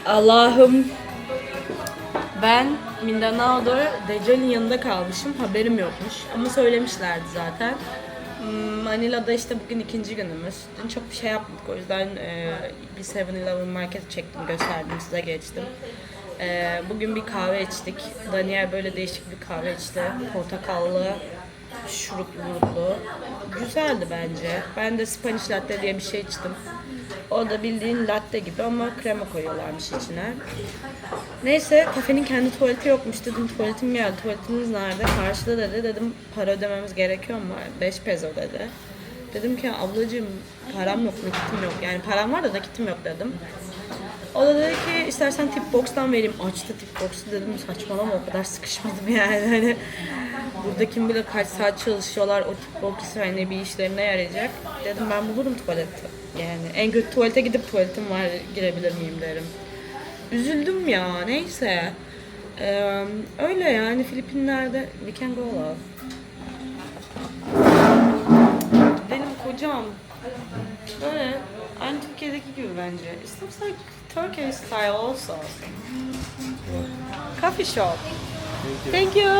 Allah'ım. Ben Mindanao'da Deccal'in yanında kalmışım. Haberim yokmuş. Ama söylemişlerdi zaten. Manila'da işte bugün ikinci günümüz. Dün çok bir şey yapmadık. O yüzden bir 7-Eleven market çektim, gösterdim, size geçtim. Bugün bir kahve içtik. Daniel böyle değişik bir kahve içti. Portakallı, şuruplu. Güzeldi bence. Ben de Spanish latte diye bir şey içtim. O da bildiğin latte gibi ama krema koyuyorlarmış içine. Neyse, kafenin kendi tuvaleti yokmuş. Dedim tuvaletim geldi. Tuvaletiniz nerede? Karşıda dedi. Dedim para ödememiz gerekiyor mu? 5 peso dedi. Dedim ki ablacığım param yok, nakitim yok. Yani param var da nakitim yok dedim. O da dedi ki istersen tip box'tan vereyim. Açtı tip box'u, dedim saçmalama, o kadar sıkışmadım yani. Hani burada kim bilir kaç saat çalışıyorlar, o tip box hani bir işlerine yarayacak. Dedim ben bulurum tuvaleti. Yani en kötü tuvalete gidip tuvaletim var, girebilir miyim derim. Üzüldüm ya, neyse. Öyle yani, Filipinler'de we can go love. Benim kocam böyle aynı Türkiye'deki gibi bence. It looks like Turkish style also. Coffee shop. Thank you.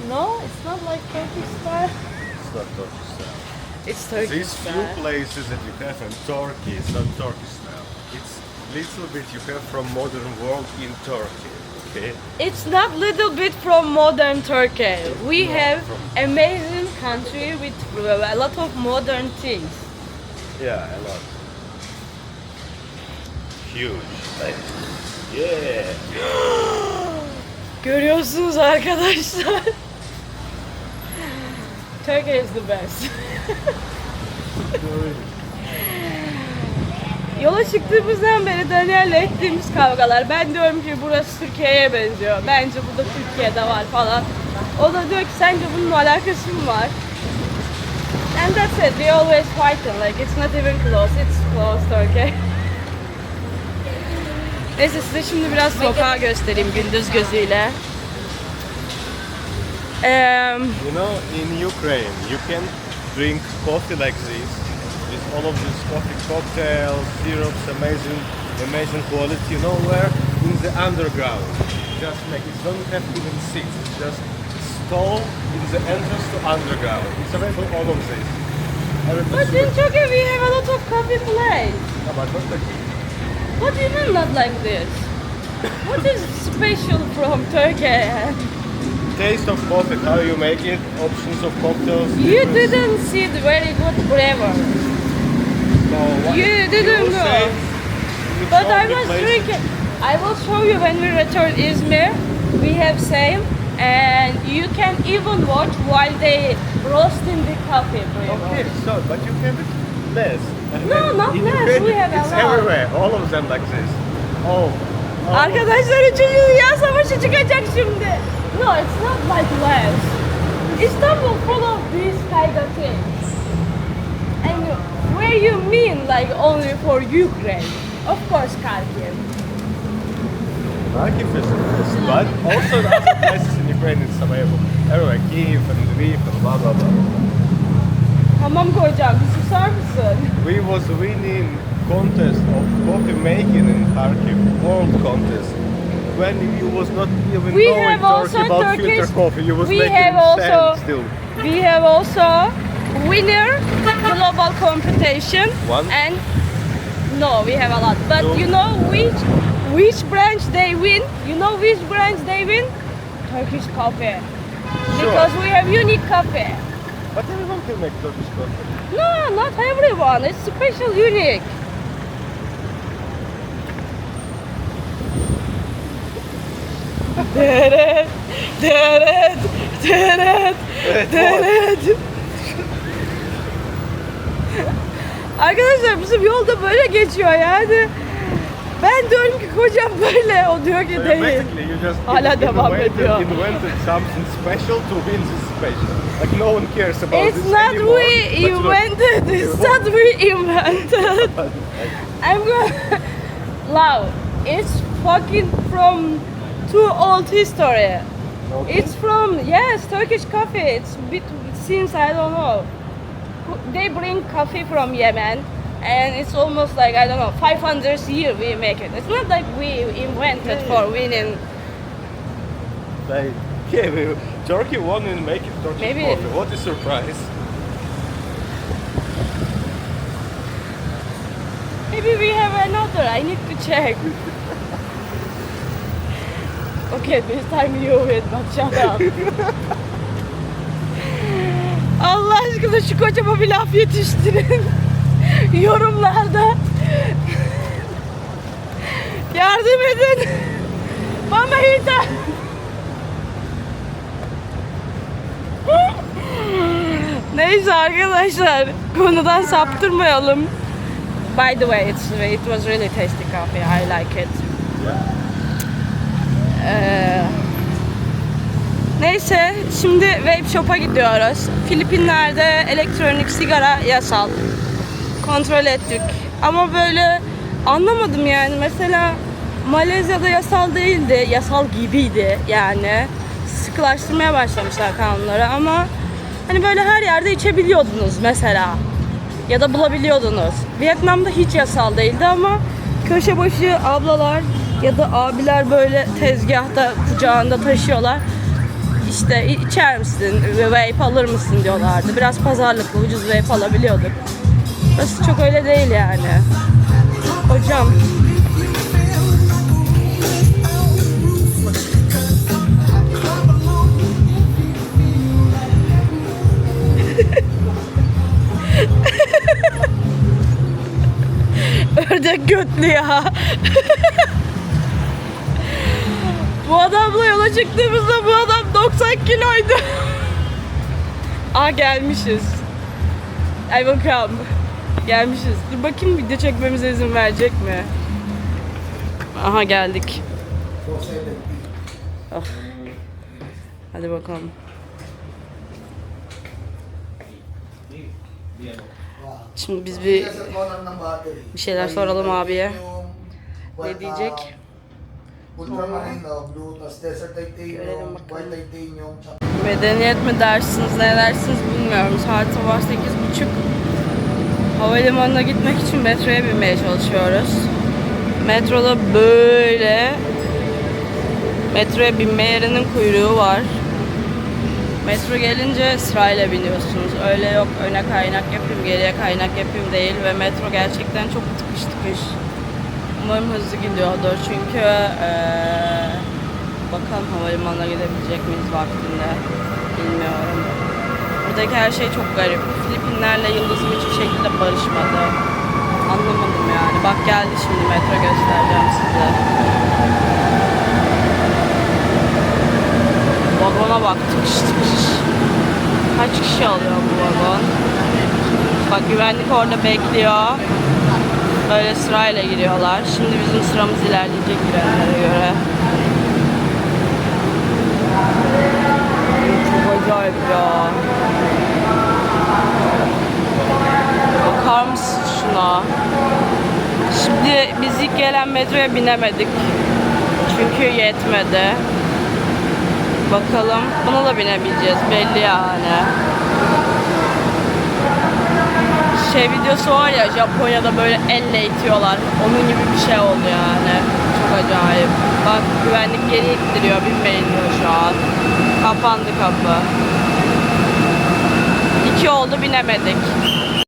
No, it's not like Turkish style. It's not Turkish style. It's Turkish These style. few places that you have in Turkey, it's not Turkish style. It's little bit you have from modern world in Turkey. Okay? It's not little bit from modern Turkey. We have amazing country with a lot of modern things. Yeah, a lot. Huge. Like, yeah. Görüyorsunuz arkadaşlar. Turkey is the best. Yola çıktığımızdan beri Daniel'le ettiğimiz kavgalar. Ben diyorum ki burası Türkiye'ye benziyor. Bence bu da Türkiye'de var falan. O da diyor ki sence bunun alakası mı var? And that's it. We always fighting. Like it's not even close. It's close Turkey. Neyse, size şimdi biraz sokağı göstereyim gündüz gözüyle. You know, in Ukraine, you can drink coffee like this, with all of these coffee cocktails, syrups, amazing quality. You know where? In the underground. Just like it don't have even seats. It's just stall in the entrance to underground. It's available all of this. But in Turkey we have a lot of coffee place. Yeah, but not like this. What do you mean not like this? What is special from Turkey? Taste of coffee, how you make it, options of cocktails. You different- didn't see the very good flavor. No, what You didn't will know. say with But all I the was places- drinking. I will show you when we return Izmir. We have same, and you can even watch while they roasting the coffee. Okay, so but you have it less. No, not In less, Ukraine, we have a it's lot. everywhere. All of them like this. Oh. Arkadaşlar 3. Dünya Savaşı çıkacak şimdi. No, it's not like less. Istanbul full of these kind of things. And where you mean like only for Ukraine? Of course, Kharkiv. Kharkiv is but also the other places in Ukraine it's available. Everywhere, Kyiv and Lviv and blah blah blah. Tamam kocam, bir susar mısın? We was winning contest of coffee making in Kharkiv, world contest. When you was not even We knowing have also Turkey about Turkish. filter coffee, you was We making have sand also. still. We have also winner global competition. One? And no, we have a lot. But Two. you know which branch they win? You know which branch they win? Turkish coffee. Sure. Because we have unique coffee. But everyone can make Turkish coffee. No, not everyone. It's special, unique. Deret, deret, deret, deret. Arkadaşlar bizim yolda böyle geçiyor yani. Ben diyorum ki kocam böyle, o diyor ki So değil. basically you just Hala devam ediyor. invented something special to win this special. Like no one cares about It's this not anymore. we but look, invented, it's not we invented. I'm going Love, it's fucking from too old history. Okay. It's from, yes, Turkish coffee. It's bit since I don't know. They bring coffee from Yemen and it's almost like, I don't know, 500 years we make it. It's not like we invented for winning. Like, yeah, Turkey won in making Turkish Maybe. coffee. What a surprise. Maybe we have another. I need to check. Okay, this time you win, but shut up. Allah aşkına şu kocama bir laf yetiştirin. Yorumlarda. Yardım edin. Bana hitap. Neyse arkadaşlar, konudan saptırmayalım. By the way, it was really tasty coffee. I like it. Neyse, şimdi vape shop'a gidiyoruz. Filipinler'de elektronik sigara yasal. Kontrol ettik. Ama böyle anlamadım yani. Mesela Malezya'da yasal değildi, yasal gibiydi yani. Sıkılaştırmaya başlamışlar kanunları ama hani böyle her yerde içebiliyordunuz mesela. Ya da bulabiliyordunuz. Vietnam'da hiç yasal değildi ama köşe başı ablalar ya da abiler böyle tezgahta kucağında taşıyorlar. İşte içer misin, vape alır mısın diyorlardı. Biraz pazarlıklı, ucuz vape alabiliyorduk. Burası çok öyle değil yani. Hocam. Ördek götlü ya. Bu adamla yola çıktığımızda bu adam 90 kiloydu. Gelmişiz. I will come. Gelmişiz. Dur bakayım video çekmemize izin verecek mi? Aha geldik. Oh. Hadi bakalım. Şimdi biz bir şeyler soralım abiye. Ne diyecek? Görelim bakalım. Medeniyet mi dersiniz, ne dersiniz bilmiyorum. Saat sabah 8:30. Havalimanına gitmek için metroya binmeye çalışıyoruz. Metroda böyle metroya binme yerinin kuyruğu var. Metro gelince sırayla biniyorsunuz. Öyle yok öne kaynak yapayım, geriye kaynak yapayım değil ve metro gerçekten çok tıkış tıkış. Umarım hızlı gidiyordur çünkü bakalım havalimanına gidebilecek miyiz vaktinde bilmiyorum. Buradaki her şey çok garip. Filipinlerle yıldızım hiçbir şekilde barışmadı. Anlamadım yani. Bak geldi şimdi metro, göstereceğim size. Vagona bak, tıkış tıkış. Kaç kişi alıyor bu vagon? Bak güvenlik orada bekliyor. Böyle sırayla giriyorlar. Şimdi bizim sıramız ilerleyecek trenlere göre. Çok acayip ya. Bakar mısın şuna? Şimdi biz ilk gelen metroya binemedik. Çünkü yetmedi. Bakalım buna da binebileceğiz belli yani. Şey videosu var ya, Japonya'da böyle elle itiyorlar. Onun gibi bir şey oldu yani. Çok acayip. Bak güvenlik geri ittiriyor, binmeyin diyor şu an. Kapandı kapı. 2 oldu binemedik.